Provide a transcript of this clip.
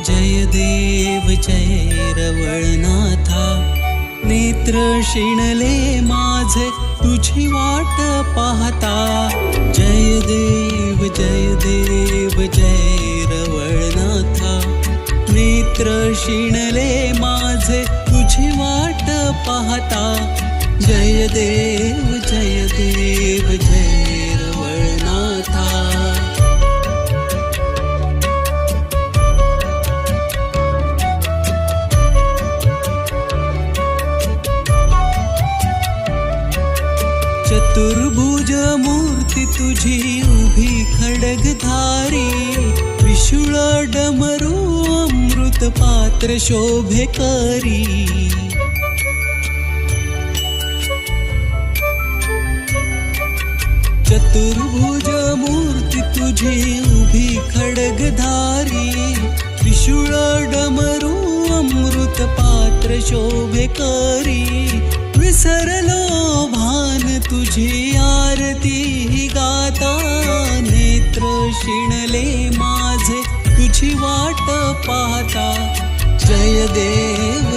जय देव जय रवळनाथा, नेत्र शिणले माझे तुझी वाट पाहता। जय देव जय रवळनाथा, नेत्र शिणले माझे तुझी वाट पाहता। जय देव जय रवळनाथा। चतुर्भुज मूर्ती तुझी उभी खड्गधारी, त्रिशूळ डमरू अमृत पात्र शोभे करी। चतुर्भुज मूर्ती तुझी उभी खड्गधारी, त्रिशूळ डमरू अमृत पात्र शोभे करी। विसरलो भान तुझी आरती गाता, नेत्र शिणले माझे तुझी वाट पाहता। जय देव